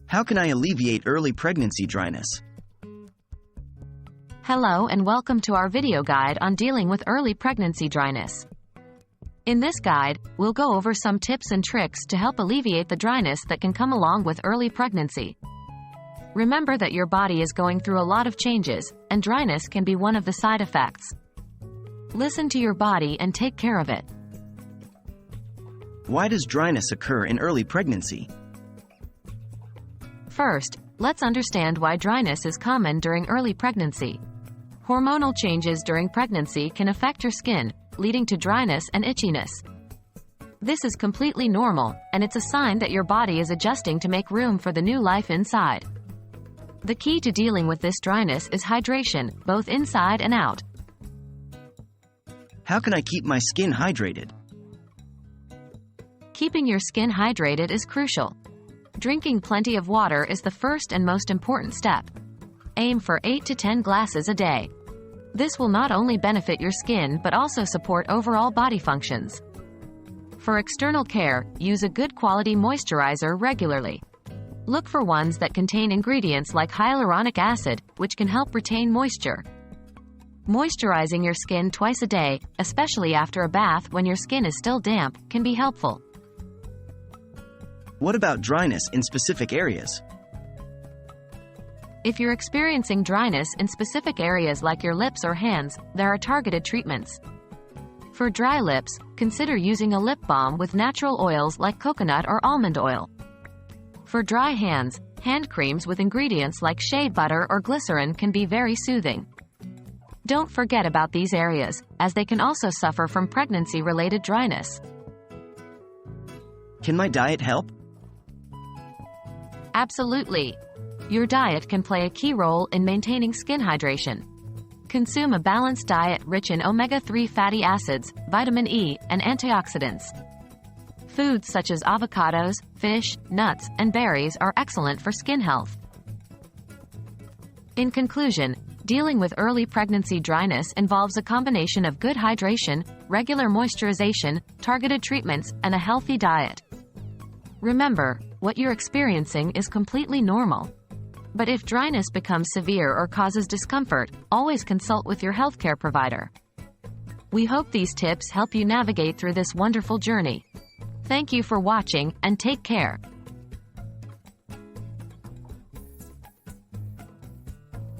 How can I alleviate early pregnancy dryness? Hello and welcome to our video guide on dealing with early pregnancy dryness. In this guide, we'll go over some tips and tricks to help alleviate the dryness that can come along with early pregnancy. Remember that your body is going through a lot of changes, and dryness can be one of the side effects. Listen to your body and take care of it. Why does dryness occur in early pregnancy? First, let's understand why dryness is common during early pregnancy. Hormonal changes during pregnancy can affect your skin, leading to dryness and itchiness. This is completely normal, and it's a sign that your body is adjusting to make room for the new life inside. The key to dealing with this dryness is hydration, both inside and out. How can I keep my skin hydrated? Keeping your skin hydrated is crucial. Drinking plenty of water is the first and most important step. Aim for 8 to 10 glasses a day. This will not only benefit your skin but also support overall body functions. For external care, use a good quality moisturizer regularly. Look for ones that contain ingredients like hyaluronic acid, which can help retain moisture. Moisturizing your skin twice a day, especially after a bath when your skin is still damp, can be helpful. What about dryness in specific areas? If you're experiencing dryness in specific areas like your lips or hands, there are targeted treatments. For dry lips, consider using a lip balm with natural oils like coconut or almond oil. For dry hands, hand creams with ingredients like shea butter or glycerin can be very soothing. Don't forget about these areas, as they can also suffer from pregnancy-related dryness. Can my diet help? Absolutely. Your diet can play a key role in maintaining skin hydration. Consume a balanced diet rich in omega-3 fatty acids, vitamin E, and antioxidants. Foods such as avocados, fish, nuts, and berries are excellent for skin health. In conclusion, dealing with early pregnancy dryness involves a combination of good hydration, regular moisturization, targeted treatments, and a healthy diet. Remember, what you're experiencing is completely normal. But if dryness becomes severe or causes discomfort, always consult with your healthcare provider. We hope these tips help you navigate through this wonderful journey. Thank you for watching, and take care.